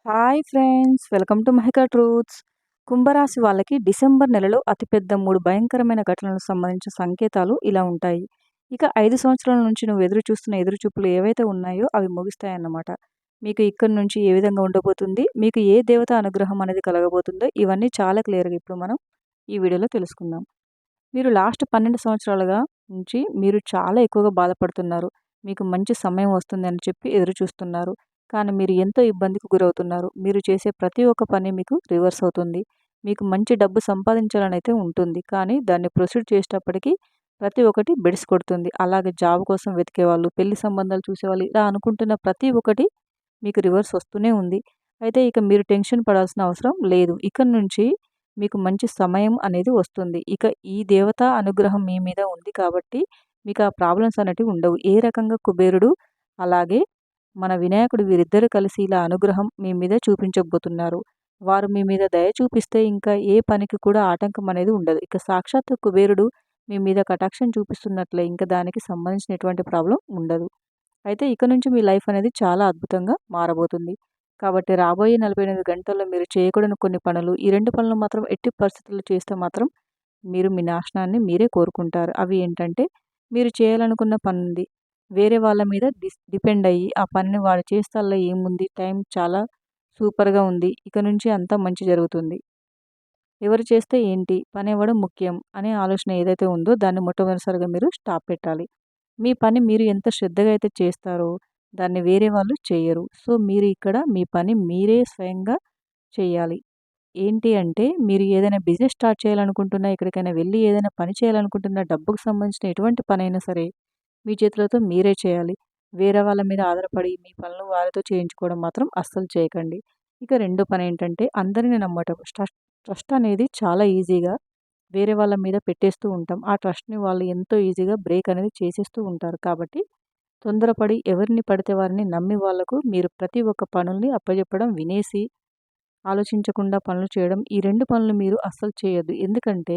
Hi friends, welcome to Mahika truths. కుంభరాశి వాళ్ళకి December నెలలో అతిపెద్ద 3 భయంకరమైన ఘటనలకు సంబంధించిన సంకేతాలు ఇలా ఉంటాయి. ఇక 5 సంవత్సరాల నుంచి నువ్వు ఎదురు చూస్తున్న ఎదురుచూపులు ఏవైతే ఉన్నాయో అవి ముగుస్తాయన్నమాట. మీకు ఇక్కడి నుంచి ఏ విధంగా ఉండబోతుంది, మీకు ఏ దేవత అనుగ్రహం అనేది కలగబోతుందో ఇవన్నీ చాలా క్లియర్‌గా ఇప్పుడు మనం ఈ వీడియోలో తెలుసుకుందాం. మీరు లాస్ట్ 12 సంవత్సరాలుగా నుంచి మీరు చాలా ఎక్కువగా బాధపడుతున్నారు. మీకు మంచి సమయం వస్తుంది అని చెప్పి ఎదురు చూస్తున్నారు. కానీ మీరు ఎంతో ఇబ్బందికి గురవుతున్నారు. మీరు చేసే ప్రతి ఒక్క పని మీకు రివర్స్ అవుతుంది. మీకు మంచి డబ్బు సంపాదించాలనైతే ఉంటుంది. కానీ దాన్ని ప్రొసీడ్ చేసేటప్పటికి ప్రతి ఒక్కటి బెడిసి కొడుతుంది. అలాగే జాబ్ కోసం వెతికేవాళ్ళు, పెళ్లి సంబంధాలు చూసేవాళ్ళు ఇలా అనుకుంటున్న ప్రతి ఒక్కటి మీకు రివర్స్ వస్తూనే ఉంది. అయితే ఇక మీరు టెన్షన్ పడాల్సిన అవసరం లేదు. ఇక్కడి నుంచి మీకు మంచి సమయం అనేది వస్తుంది. ఇక ఈ దేవతా అనుగ్రహం మీ మీద ఉంది కాబట్టి మీకు ఆ ప్రాబ్లమ్స్ అనేటివి ఉండవు. ఏ రకంగా కుబేరుడు అలాగే మన వినాయకుడు వీరిద్దరూ కలిసి ఇలా అనుగ్రహం మీ మీద చూపించబోతున్నారు. వారు మీ మీద దయ చూపిస్తే ఇంకా ఏ పనికి కూడా ఆటంకం అనేది ఉండదు. ఇక సాక్షాత్తు కుబేరుడు మీ మీద కటాక్షం చూపిస్తున్నట్లే ఇంకా దానికి సంబంధించిన ఎటువంటి ప్రాబ్లం ఉండదు. అయితే ఇక నుంచి మీ లైఫ్ అనేది చాలా అద్భుతంగా మారబోతుంది. కాబట్టి రాబోయే 48 గంటల్లో మీరు చేయకూడని కొన్ని పనులు, ఈ 2 పనులు మాత్రం ఎట్టి పరిస్థితుల్లో చేస్తే మాత్రం మీరు మీ నాశనాన్ని మీరే కోరుకుంటారు. అవి ఏంటంటే మీరు చేయాలనుకున్న పనుంది. వేరే వాళ్ళ మీద డిపెండ్ అయ్యి ఆ పనిని వాడు చేస్తాల్లా ఏముంది, టైం చాలా సూపర్‌గా ఉంది. ఇక నుంచి అంతా మంచి జరుగుతుంది. ఎవరు చేస్తే ఏంటి, పనివ్వడం ముఖ్యం అనే ఆలోచన ఏదైతే ఉందో దాన్ని మొట్టమొదటిసారిగా మీరు స్టాప్ పెట్టాలి. మీ పని మీరు ఎంత శ్రద్ధగా అయితే చేస్తారో దాన్ని వేరే వాళ్ళు చేయరు. సో, మీరు ఇక్కడ మీ పని మీరే స్వయంగా చేయాలి. ఏంటి అంటే మీరు ఏదైనా బిజినెస్ స్టార్ట్ చేయాలనుకుంటున్నా, ఎక్కడికైనా వెళ్ళి ఏదైనా పని చేయాలనుకుంటున్నా, డబ్బుకు సంబంధించిన ఎటువంటి పనైనా సరే మీ చేతులతో మీరే చేయాలి. వేరే వాళ్ళ మీద ఆధారపడి మీ పనులు వారితో చేయించుకోవడం మాత్రం అస్సలు చేయకండి. ఇక రెండో పనేంటంటే అందరిని నమ్మటం. ట్రస్ట్ అనేది చాలా ఈజీగా వేరే వాళ్ళ మీద పెట్టేస్తూ ఉంటాం. ఆ ట్రస్ట్‌ని వాళ్ళు ఎంతో ఈజీగా బ్రేక్ అనేది చేసేస్తూ ఉంటారు. కాబట్టి తొందరపడి ఎవరిని పడితే వారిని నమ్మి వాళ్ళకు మీరు ప్రతి ఒక్క పనుల్ని అప్పజెప్పడం, వినేసి ఆలోచించకుండా పనులు చేయడం ఈ 2 పనులు మీరు అస్సలు చేయొద్దు. ఎందుకంటే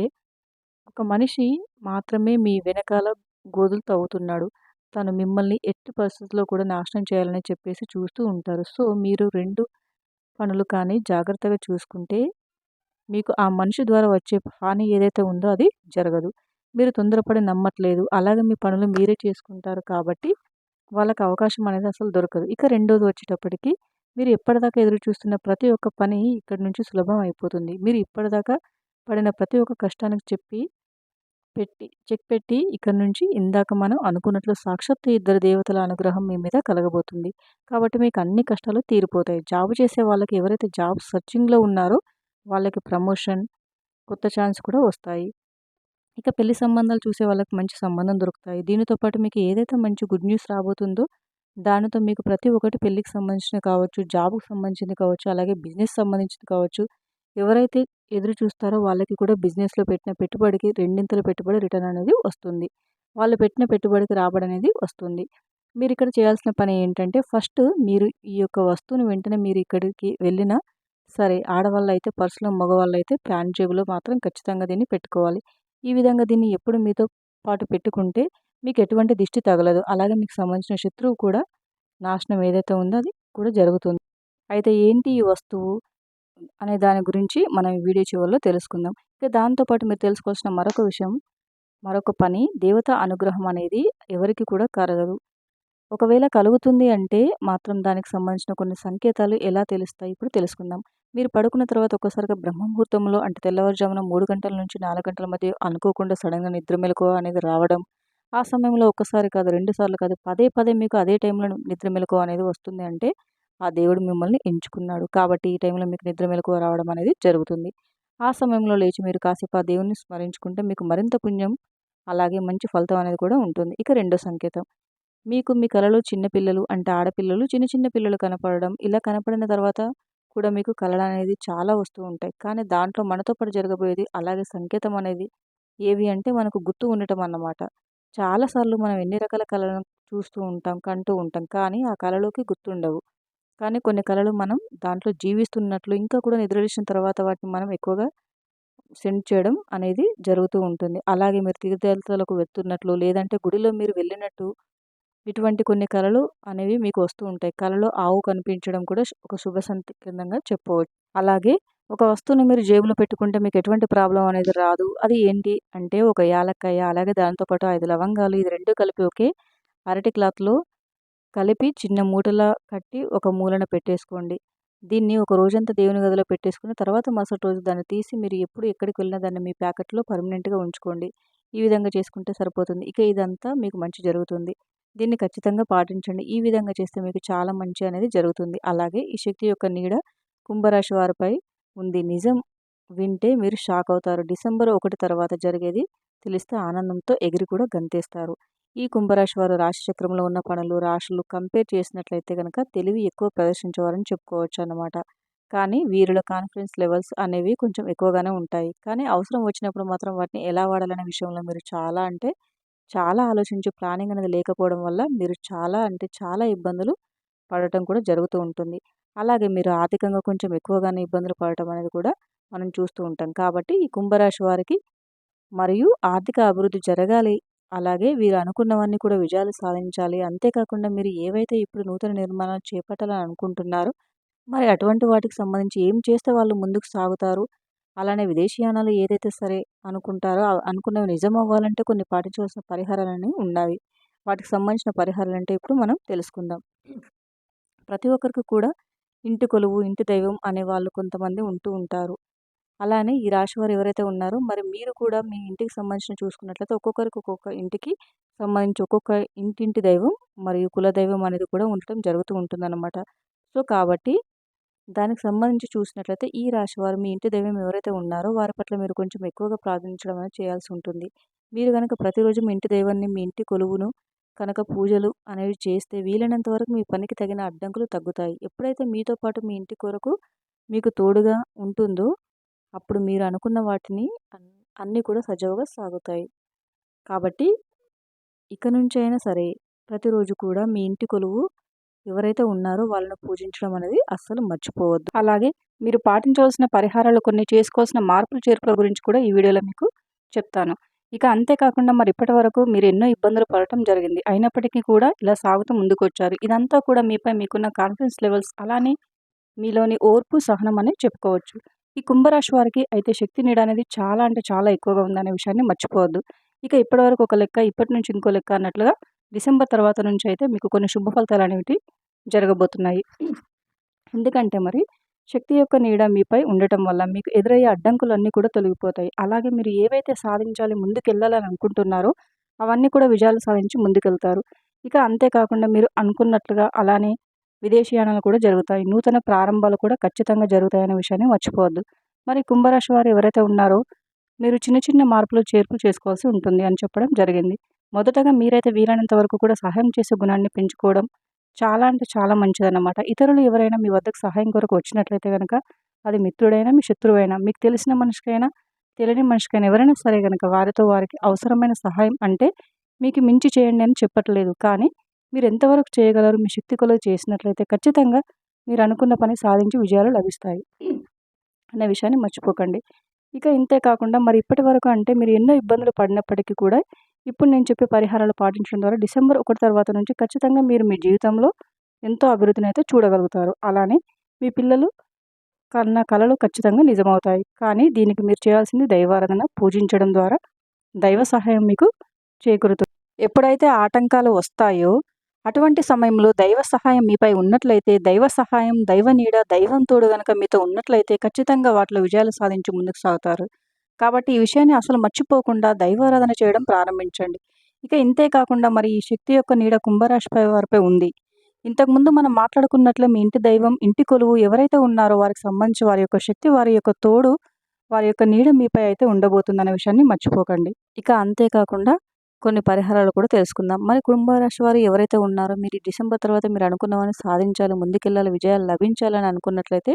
ఒక మనిషి మాత్రమే మీ వెనకాల గోతులు తవ్వుతున్నాడు. తను మిమ్మల్ని ఎట్టి పరిస్థితిలో కూడా నాశనం చేయాలని చెప్పేసి చూస్తూ ఉంటారు. సో, మీరు 2 పనులు కానీ జాగ్రత్తగా చూసుకుంటే మీకు ఆ మనిషి ద్వారా వచ్చే హాని ఏదైతే ఉందో అది జరగదు. మీరు తొందరపడి నమ్మట్లేదు. అలాగే మీ పనులు మీరే చేసుకుంటారు కాబట్టి వాళ్ళకి అవకాశం అనేది అసలు దొరకదు. ఇక రెండోది వచ్చేటప్పటికి మీరు ఎప్పటిదాకా ఎదురు చూస్తున్న ప్రతి ఒక్క పని ఇక్కడి నుంచి సులభం అయిపోతుంది. మీరు ఇప్పటిదాకా పడిన ప్రతి ఒక్క కష్టానికి చెక్ పెట్టి ఇక్కడి నుంచి ఇందాక మనం అనుకున్నట్లు సాక్షాత్తు ఇద్దరు దేవతల అనుగ్రహం మీ మీద కలగబోతుంది. కాబట్టి మీకు అన్ని కష్టాలు తీరిపోతాయి. జాబ్ చేసే వాళ్ళకి ఎవరైతే జాబ్ సెర్చింగ్‌లో ఉన్నారో వాళ్ళకి ప్రమోషన్, కొత్త ఛాన్స్ కూడా వస్తాయి. ఇక పెళ్లి సంబంధాలు చూసే వాళ్ళకి మంచి సంబంధం దొరుకుతాయి. దీనితో పాటు మీకు ఏదైతే మంచి గుడ్ న్యూస్ రాబోతుందో, దానితో మీకు ప్రతి ఒక్కటి పెళ్ళికి సంబంధించినవి కావచ్చు, జాబ్‌కి సంబంధించింది కావచ్చు, అలాగే బిజినెస్ సంబంధించింది కావచ్చు. ఎవరైతే ఎదురు చూస్తారో వాళ్ళకి కూడా బిజినెస్‌లో పెట్టిన పెట్టుబడికి రెండింతల పెట్టుబడి రిటర్న్ అనేది వస్తుంది. వాళ్ళు పెట్టిన పెట్టుబడికి రాబడనేది వస్తుంది. మీరిక్కడ చేయాల్సిన పని ఏంటంటే, ఫస్ట్ మీరు ఈ యొక్క వస్తువుని వెంటనే మీరు ఇక్కడికి వెళ్ళినా సరే, ఆడవాళ్ళైతే పర్స్‌లో, మగవాళ్ళైతే ప్యాంట్ జేబులో మాత్రం ఖచ్చితంగా దీన్ని పెట్టుకోవాలి. ఈ విధంగా దీన్ని ఎప్పుడు మీతో పాటు పెట్టుకుంటే మీకు ఎటువంటి దిష్టి తగలదు. అలాగే మీకు సంబంధించిన శత్రువు కూడా నాశనం ఏదైతే ఉందో అది కూడా జరుగుతుంది. అయితే ఏంటి ఈ వస్తువు అనే దాని గురించి మనం ఈ వీడియో చివరిలో తెలుసుకుందాం. ఇక దాంతో పాటు మీరు తెలుసుకోవాల్సిన మరొక విషయం, మరొక పని దేవత అనుగ్రహం అనేది ఎవరికీ కూడా కలగదు. ఒకవేళ కలుగుతుంది అంటే మాత్రం దానికి సంబంధించిన కొన్ని సంకేతాలు ఎలా తెలుస్తాయి ఇప్పుడు తెలుసుకుందాం. మీరు పడుకున్న తర్వాత ఒక్కసారిగా బ్రహ్మ ముహూర్తంలో అంటే తెల్లవారుజామున 3 గంటల నుంచి 4 గంటల మధ్య అనుకోకుండా సడెన్‌గా నిద్ర మెలకువ అనేది రావడం. ఆ సమయంలో ఒక్కసారి కాదు, 2 సార్లు కాదు, పదే పదే మీకు అదే టైంలో నిద్ర మెలకువ అనేది వస్తుంది అంటే ఆ దేవుడు మిమ్మల్ని ఎంచుకున్నాడు. కాబట్టి ఈ టైంలో మీకు నిద్ర మెలకువ రావడం అనేది జరుగుతుంది. ఆ సమయంలో లేచి మీరు కాసేపు ఆ దేవుడిని స్మరించుకుంటే మీకు మరింత పుణ్యం, అలాగే మంచి ఫలితం అనేది కూడా ఉంటుంది. ఇక రెండో సంకేతం. మీకు మీ కలలో చిన్న పిల్లలు అంటే ఆడపిల్లలు, చిన్న చిన్న పిల్లలు కనపడడం. ఇలా కనపడిన తర్వాత కూడా మీకు కలలనేది చాలా వస్తూ ఉంటాయి. కానీ దాంట్లో మనతో పాటు జరగబోయేది అలాగే సంకేతం అనేది ఏవి అంటే మనకు గుర్తు ఉండటం అన్నమాట. చాలా సార్లు మనం ఎన్ని రకాల కలలను చూస్తూ ఉంటాం, కంటూ ఉంటాం. కానీ ఆ కలలోకి గుర్తుండవు. కానీ కొన్ని కలలు మనం దాంట్లో జీవిస్తున్నట్లు ఇంకా కూడా నిద్రలేచిన తర్వాత వాటిని మనం ఎక్కువగా సెండ్ చేయడం అనేది జరుగుతూ ఉంటుంది. అలాగే మీరు తీర్థయాత్రలకు వెళ్తున్నట్లు లేదంటే గుడిలో మీరు వెళ్ళినట్టు ఇటువంటి కొన్ని కళలు అనేవి మీకు వస్తూ ఉంటాయి. కలలో ఆవు కనిపించడం కూడా ఒక శుభ సంకేతంగా చెప్పవచ్చు. అలాగే ఒక వస్తువుని మీరు జేబులో పెట్టుకుంటే మీకు ఎటువంటి ప్రాబ్లమ్ అనేది రాదు. అది ఏంటి అంటే ఒక యాలక్కాయ, అలాగే దాంతో పాటు 5 లవంగాలు, ఇది 2 కలిపి ఒకే అరటి క్లాత్‌లో కలిపి చిన్న మూటలా కట్టి ఒక మూలన పెట్టేసుకోండి. దీన్ని ఒక రోజంతా దేవుని గదిలో పెట్టేసుకొని తర్వాత మరుసటి రోజు దాన్ని తీసి మీరు ఎప్పుడు ఎక్కడికి వెళ్ళినా దాన్ని మీ ప్యాకెట్‌లో పర్మనెంట్‌గా ఉంచుకోండి. ఈ విధంగా చేసుకుంటే సరిపోతుంది. ఇక ఇదంతా మీకు మంచి జరుగుతుంది. దీన్ని ఖచ్చితంగా పాటించండి. ఈ విధంగా చేస్తే మీకు చాలా మంచి అనేది జరుగుతుంది. అలాగే ఈ శక్తి యొక్క నీడ కుంభరాశి వారిపై ఉంది. నిజం వింటే మీరు షాక్ అవుతారు. డిసెంబర్ 1 తర్వాత జరిగేది తెలిస్తే ఆనందంతో ఎగిరి కూడా గంతేస్తారు. ఈ కుంభరాశి వారు రాశి చక్రంలో ఉన్న పనులు, రాశులు కంపేర్ చేసినట్లయితే గనక తెలివి ఎక్కువ ప్రదర్శించేవారని చెప్పుకోవచ్చన్నమాట. కానీ వీరిలో కాన్ఫిడెన్స్ లెవెల్స్ అనేవి కొంచెం ఎక్కువగానే ఉంటాయి. కానీ అవసరం వచ్చినప్పుడు మాత్రం వాటిని ఎలా వాడాలనే విషయంలో మీరు చాలా అంటే చాలా ఆలోచించి ప్లానింగ్ అనేది లేకపోవడం వల్ల మీరు చాలా అంటే చాలా ఇబ్బందులు పడటం కూడా జరుగుతూ ఉంటుంది. అలాగే మీరు ఆర్థికంగా కొంచెం ఎక్కువగానే ఇబ్బందులు పడటం అనేది కూడా మనం చూస్తూ ఉంటాం. కాబట్టి ఈ కుంభరాశి వారికి మరియు ఆర్థిక అభివృద్ధి జరగాలి. అలాగే వీరు అనుకున్నవన్నీ కూడా విజయాలు సాధించాలి. అంతేకాకుండా మీరు ఏవైతే ఇప్పుడు నూతన నిర్మాణాలు చేపట్టాలని అనుకుంటున్నారో, మరి అటువంటి వాటికి సంబంధించి ఏం చేస్తే వాళ్ళు ముందుకు సాగుతారు? అలానే విదేశీయానాలు ఏదైతే సరే అనుకుంటారో, అనుకున్నవి నిజం అవ్వాలంటే కొన్ని పాటించవలసిన పరిహారాలనేవి ఉన్నవి. వాటికి సంబంధించిన పరిహారాలంటే ఇప్పుడు మనం తెలుసుకుందాం. ప్రతి ఒక్కరికి కూడా ఇంటి కొలువు, ఇంటి దైవం అనేవాళ్ళు కొంతమంది ఉంటూ ఉంటారు. అలానే ఈ రాశివారు ఎవరైతే ఉన్నారో మరి మీరు కూడా మీ ఇంటికి సంబంధించిన చూసుకున్నట్లయితే ఒక్కొక్కరికి ఒక్కొక్క ఇంటికి సంబంధించి ఒక్కొక్క ఇంటింటి దైవం మరియు కులదైవం అనేది కూడా ఉండటం జరుగుతూ ఉంటుందన్నమాట. సో, కాబట్టి దానికి సంబంధించి చూసినట్లయితే ఈ రాశివారు మీ ఇంటి దైవం ఎవరైతే ఉన్నారో వారి పట్ల మీరు కొంచెం ఎక్కువగా ప్రార్థించడం అనేది చేయాల్సి ఉంటుంది. మీరు గనక ప్రతిరోజు మీ ఇంటి దైవాన్ని, మీ ఇంటి కొలువును కనుక పూజలు అనేవి చేస్తే వీలైనంత వరకు మీ పనికి తగిన అడ్డంకులు తగ్గుతాయి. ఎప్పుడైతే మీతో పాటు మీ ఇంటి కొరకు మీకు తోడుగా ఉంటుందో అప్పుడు మీరు అనుకున్న వాటిని అన్నీ కూడా సజావుగా సాగుతాయి. కాబట్టి ఇక నుంచైనా సరే ప్రతిరోజు కూడా మీ ఇంటి కొలువు ఎవరైతే ఉన్నారో వాళ్ళని పూజించడం అనేది అస్సలు మర్చిపోవద్దు. అలాగే మీరు పాటించవలసిన పరిహారాలు కొన్ని చేసుకోవాల్సిన మార్పులు చేర్పుల గురించి కూడా ఈ వీడియోలో మీకు చెప్తాను. ఇక అంతేకాకుండా మరి ఇప్పటివరకు మీరు ఎన్నో ఇబ్బందులు పడటం జరిగింది. అయినప్పటికీ కూడా ఇలా సాగుతూ ముందుకొచ్చారు. ఇదంతా కూడా మీపై మీకున్న కాన్ఫిడెన్స్ లెవెల్స్ అలానే మీలోని ఓర్పు, సహనం అని చెప్పుకోవచ్చు. ఈ కుంభరాశి వారికి అయితే శక్తి నీడ అనేది చాలా అంటే చాలా ఎక్కువగా ఉందనే విషయాన్ని మర్చిపోవద్దు. ఇక ఇప్పటివరకు ఒక లెక్క, ఇప్పటి నుంచి ఇంకో లెక్క అన్నట్లుగా డిసెంబర్ తర్వాత నుంచి అయితే మీకు కొన్ని శుభ ఫలితాలు అనేవి జరగబోతున్నాయి. ఎందుకంటే మరి శక్తి యొక్క నీడ మీపై ఉండటం వల్ల మీకు ఎదురయ్యే అడ్డంకులన్నీ కూడా తొలగిపోతాయి. అలాగే మీరు ఏవైతే సాధించాలి, ముందుకెళ్ళాలని అనుకుంటున్నారో అవన్నీ కూడా విజయాలు సాధించి ముందుకెళ్తారు. ఇక అంతేకాకుండా మీరు అనుకున్నట్లుగా అలానే విదేశీయానాలు కూడా జరుగుతాయి. నూతన ప్రారంభాలు కూడా ఖచ్చితంగా జరుగుతాయనే విషయాన్ని మర్చిపోవద్దు. మరి కుంభరాశి వారు ఎవరైతే ఉన్నారో మీరు చిన్న చిన్న మార్పులు, చేర్పులు చేసుకోవాల్సి ఉంటుంది అని చెప్పడం జరిగింది. మొదటగా మీరైతే వీలైనంత వరకు కూడా సహాయం చేసే గుణాన్ని పెంచుకోవడం చాలా అంటే చాలా మంచిదన్నమాట. ఇతరులు ఎవరైనా మీ వద్దకు సహాయం కొరకు వచ్చినట్లయితే గనక అది మిత్రుడైనా, మీ శత్రువైనా, మీకు తెలిసిన మనిషికైనా, తెలియని మనిషికైనా ఎవరైనా సరే గనక వారితో వారికి అవసరమైన సహాయం అంటే మీకు మించి చేయండి అని చెప్పట్లేదు. కానీ మీరు ఎంతవరకు చేయగలరు, మీ శక్తి కొలది చేసినట్లయితే ఖచ్చితంగా మీరు అనుకున్న పని సాధించి విజయాలు లభిస్తాయి అనే విషయాన్ని మర్చిపోకండి. ఇక ఇంతే కాకుండా మరి ఇప్పటివరకు అంటే మీరు ఎన్నో ఇబ్బందులు పడినప్పటికీ కూడా ఇప్పుడు నేను చెప్పే పరిహారాలు పాటించడం ద్వారా డిసెంబర్ 1 తర్వాత నుంచి ఖచ్చితంగా మీరు మీ జీవితంలో ఎంతో అభివృద్ధిని అయితే చూడగలుగుతారు. అలానే మీ పిల్లలు కన్న కలలు ఖచ్చితంగా నిజమవుతాయి. కానీ దీనికి మీరు చేయాల్సింది దైవారాధన, పూజించడం ద్వారా దైవ సహాయం మీకు చేకూరుతుంది. ఎప్పుడైతే ఆటంకాలు వస్తాయో అటువంటి సమయంలో దైవ సహాయం మీపై ఉన్నట్లయితే, దైవ సహాయం, దైవ నీడ, దైవం తోడు గనక మీతో ఉన్నట్లయితే ఖచ్చితంగా వాటిలో విజయాలు సాధించి ముందుకు సాగుతారు. కాబట్టి ఈ విషయాన్ని అసలు మర్చిపోకుండా దైవారాధన చేయడం ప్రారంభించండి. ఇక ఇంతే కాకుండా మరి ఈ శక్తి యొక్క నీడ కుంభరాశిపై వారిపై ఉంది. ఇంతకుముందు మనం మాట్లాడుకున్నట్లే మీ ఇంటి దైవం, ఇంటి కొలువు ఎవరైతే ఉన్నారో వారికి సంబంధించి వారి యొక్క శక్తి, వారి యొక్క తోడు, వారి యొక్క నీడ మీపై అయితే ఉండబోతుందనే విషయాన్ని మర్చిపోకండి. ఇక అంతేకాకుండా కొన్ని పరిహారాలు కూడా తెలుసుకుందాం. మరి కుంభరాశి వారు ఎవరైతే ఉన్నారో మీరు ఈ డిసెంబర్ తర్వాత మీరు అనుకున్నవన్నీ సాధించాలి, ముందుకెళ్ళాలి, విజయాలు లభించాలని అనుకున్నట్లయితే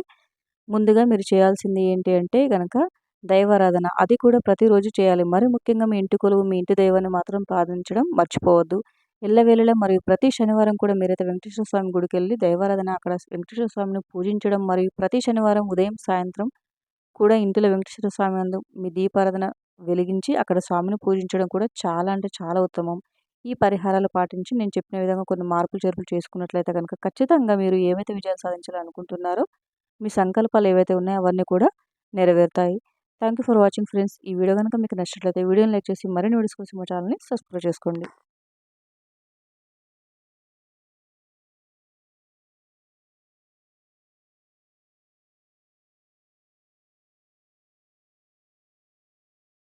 ముందుగా మీరు చేయాల్సింది ఏంటి అంటే గనక దైవారాధన. అది కూడా ప్రతిరోజు చేయాలి. మరి ముఖ్యంగా మీ ఇంటి కొలువు, మీ ఇంటి దైవాన్ని మాత్రం ప్రార్థించడం మర్చిపోవద్దు. ఎల్లవేళలా మరియు ప్రతి శనివారం కూడా మీరైతే వెంకటేశ్వర స్వామి గుడికెళ్ళి దైవారాధన అక్కడ వెంకటేశ్వర స్వామిని పూజించడం మరియు ప్రతి శనివారం ఉదయం, సాయంత్రం కూడా ఇంటిలో వెంకటేశ్వర స్వామి నందు మీ దీపారాధన వెలిగించి అక్కడ స్వామిని పూజించడం కూడా చాలా అంటే చాలా ఉత్తమం. ఈ పరిహారాలు పాటించి నేను చెప్పిన విధంగా కొన్ని మార్పులు చేర్పులు చేసుకున్నట్లయితే కనుక ఖచ్చితంగా మీరు ఏవైతే విజయాలు సాధించాలనుకుంటున్నారో మీ సంకల్పాలు ఏవైతే ఉన్నాయో అవన్నీ కూడా నెరవేరుతాయి. Thank you for watching friends. ఈ వీడియో గనుక మీకు నచ్చినట్లయితే వీడియోని లైక్ చేసి మరిన్ని వీడియోస్ కోసం మా ఛానల్‌ని సబ్స్క్రైబ్ చేసుకోండి.